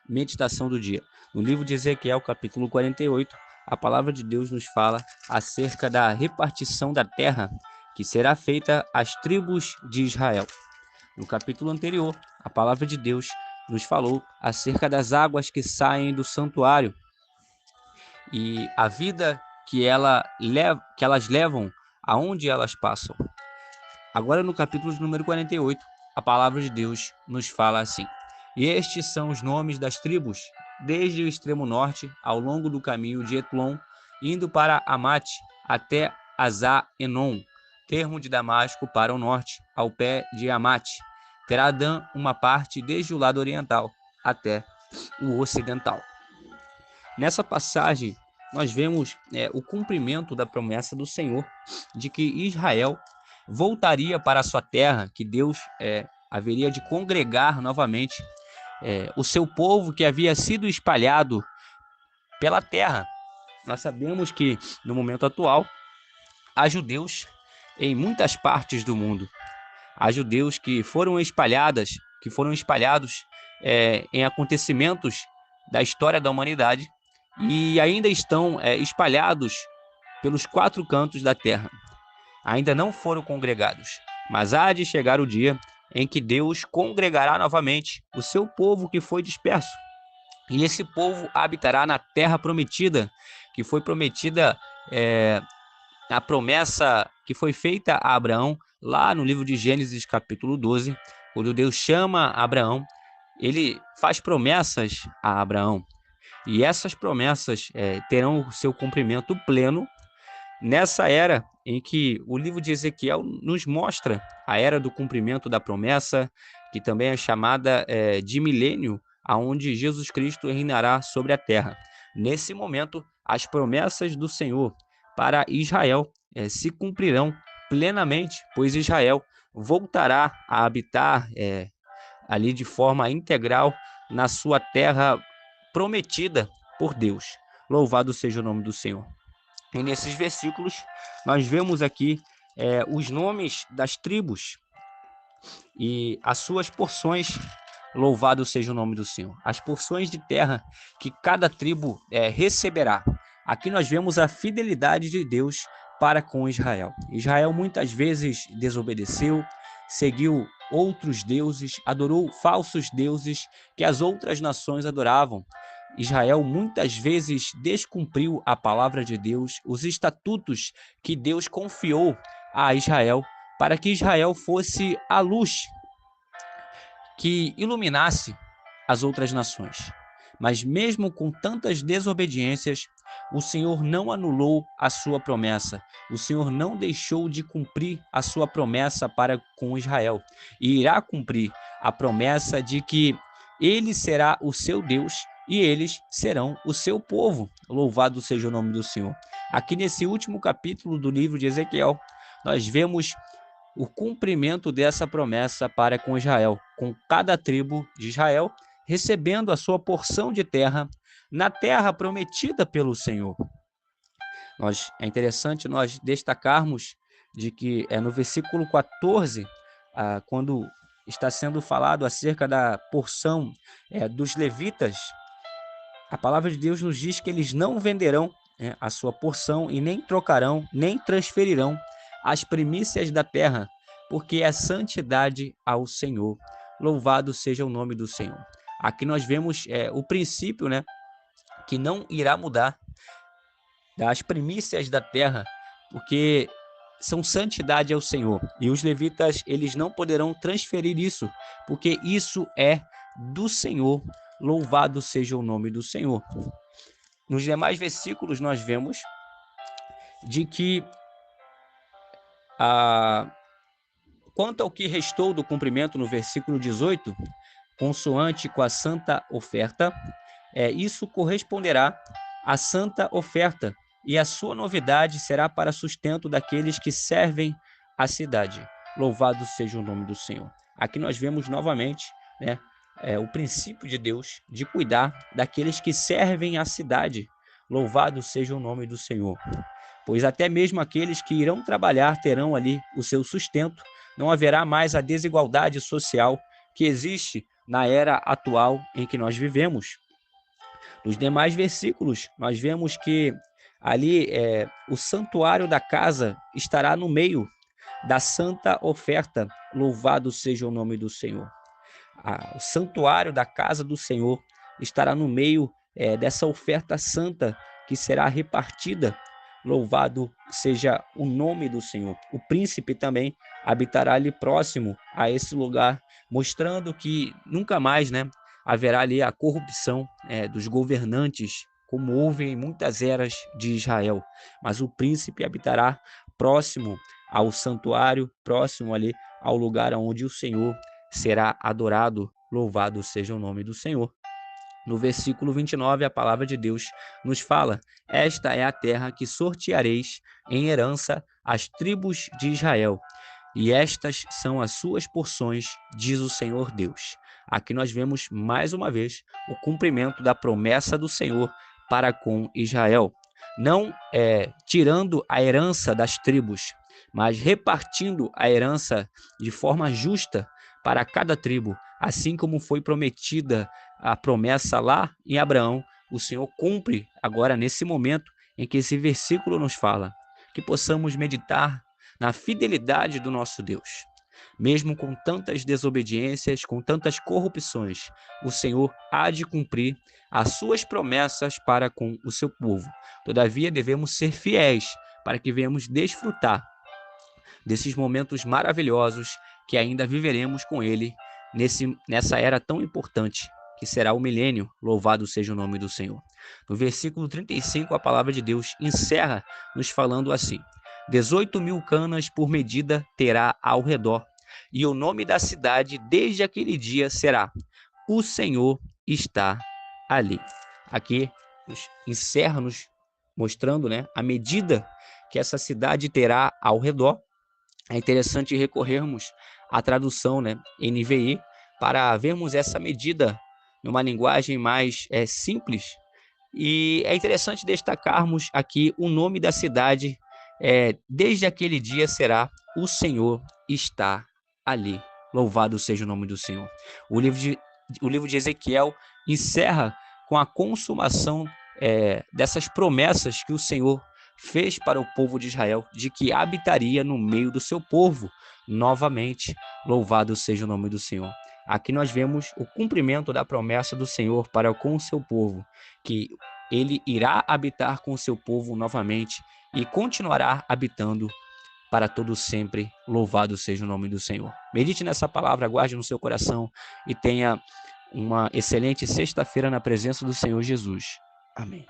meditação do dia. No livro de Ezequiel, capítulo 48, a palavra de Deus nos fala acerca da repartição da terra que será feita às tribos de Israel. No capítulo anterior, a palavra de Deus nos falou acerca das águas que saem do santuário e a vida que elas levam aonde elas passam. Agora, no capítulo número 48, a palavra de Deus nos fala assim: e estes são os nomes das tribos, desde o extremo norte, ao longo do caminho de Etlon, indo para Amate, até Azá-Enon, termo de Damasco para o norte, ao pé de Amate. Terá Dan uma parte desde o lado oriental até o ocidental. Nessa passagem, nós vemos o cumprimento da promessa do Senhor de que Israel voltaria para a sua terra, que Deus haveria de congregar novamente o seu povo que havia sido espalhado pela terra. Nós sabemos que, no momento atual, há judeus em muitas partes do mundo. Há judeus que foram espalhados em acontecimentos da história da humanidade e ainda estão espalhados pelos 4 cantos da terra. Ainda não foram congregados, mas há de chegar o dia em que Deus congregará novamente o seu povo que foi disperso. E esse povo habitará na terra prometida, que foi prometida a promessa que foi feita a Abraão, lá no livro de Gênesis, capítulo 12, quando Deus chama Abraão, ele faz promessas a Abraão. E essas promessas terão o seu cumprimento pleno nessa era em que o livro de Ezequiel nos mostra a era do cumprimento da promessa, que também é chamada de milênio, aonde Jesus Cristo reinará sobre a terra. Nesse momento, as promessas do Senhor para Israel se cumprirão plenamente, pois Israel voltará a habitar ali de forma integral na sua terra prometida por Deus. Louvado seja o nome do Senhor. E nesses versículos, nós vemos aqui os nomes das tribos e as suas porções. Louvado seja o nome do Senhor. As porções de terra que cada tribo receberá. Aqui nós vemos a fidelidade de Deus para com Israel. Israel muitas vezes desobedeceu, seguiu outros deuses, adorou falsos deuses que as outras nações adoravam. Israel muitas vezes descumpriu a palavra de Deus, os estatutos que Deus confiou a Israel, para que Israel fosse a luz que iluminasse as outras nações. Mas mesmo com tantas desobediências, o Senhor não anulou a sua promessa. O Senhor não deixou de cumprir a sua promessa para com Israel. E irá cumprir a promessa de que ele será o seu Deus e eles serão o seu povo. Louvado seja o nome do Senhor. Aqui nesse último capítulo do livro de Ezequiel, nós vemos o cumprimento dessa promessa para com Israel, com cada tribo de Israel recebendo a sua porção de terra na terra prometida pelo Senhor. É interessante nós destacarmos de que no versículo 14, quando está sendo falado acerca da porção dos levitas, a palavra de Deus nos diz que eles não venderão a sua porção e nem trocarão, nem transferirão as primícias da terra, porque é santidade ao Senhor. Louvado seja o nome do Senhor. Aqui nós vemos o princípio, que não irá mudar, das primícias da terra, porque são santidade ao Senhor. E os levitas, eles não poderão transferir isso, porque isso é do Senhor. Louvado seja o nome do Senhor. Nos demais versículos nós vemos de que quanto ao que restou do cumprimento no versículo 18, consoante com a santa oferta, isso corresponderá à santa oferta, e a sua novidade será para sustento daqueles que servem a cidade. Louvado seja o nome do Senhor. Aqui nós vemos novamente o princípio de Deus de cuidar daqueles que servem a cidade. Louvado seja o nome do Senhor. Pois até mesmo aqueles que irão trabalhar terão ali o seu sustento, não haverá mais a desigualdade social que existe na era atual em que nós vivemos. Nos demais versículos, nós vemos que ali o santuário da casa estará no meio da santa oferta. Louvado seja o nome do Senhor. O santuário da casa do Senhor estará no meio dessa oferta santa que será repartida. Louvado seja o nome do Senhor. O príncipe também habitará ali próximo a esse lugar, mostrando que nunca mais, né, haverá ali a corrupção dos governantes, como houve em muitas eras de Israel. Mas o príncipe habitará próximo ao santuário, próximo ali ao lugar onde o Senhor será adorado. Louvado seja o nome do Senhor. No versículo 29, a palavra de Deus nos fala: esta é a terra que sorteareis em herança às tribos de Israel, e estas são as suas porções, diz o Senhor Deus. Aqui nós vemos mais uma vez o cumprimento da promessa do Senhor para com Israel. Não tirando a herança das tribos, mas repartindo a herança de forma justa para cada tribo, assim como foi prometida a promessa lá em Abraão. O Senhor cumpre agora nesse momento em que esse versículo nos fala, que possamos meditar na fidelidade do nosso Deus. Mesmo com tantas desobediências, com tantas corrupções, o Senhor há de cumprir as suas promessas para com o seu povo. Todavia, devemos ser fiéis para que venhamos desfrutar desses momentos maravilhosos que ainda viveremos com Ele nessa era tão importante que será o milênio. Louvado seja o nome do Senhor. No versículo 35, a palavra de Deus encerra nos falando assim: 18.000 canas por medida terá ao redor, e o nome da cidade desde aquele dia será: o Senhor está ali. Aqui encerra nos mostrando, né, a medida que essa cidade terá ao redor. É interessante recorrermos à tradução, né, NVI, para vermos essa medida numa linguagem mais simples. E é interessante destacarmos aqui o nome da cidade. Desde aquele dia será: o Senhor está ali. Louvado seja o nome do Senhor. O livro de Ezequiel encerra com a consumação dessas promessas que o Senhor fez para o povo de Israel, de que habitaria no meio do seu povo novamente. Louvado seja o nome do Senhor. Aqui nós vemos o cumprimento da promessa do Senhor para com o seu povo, que ele irá habitar com o seu povo novamente e continuará habitando para todo sempre. Louvado seja o nome do Senhor. Medite nessa palavra, guarde no seu coração e tenha uma excelente sexta-feira na presença do Senhor Jesus. Amém.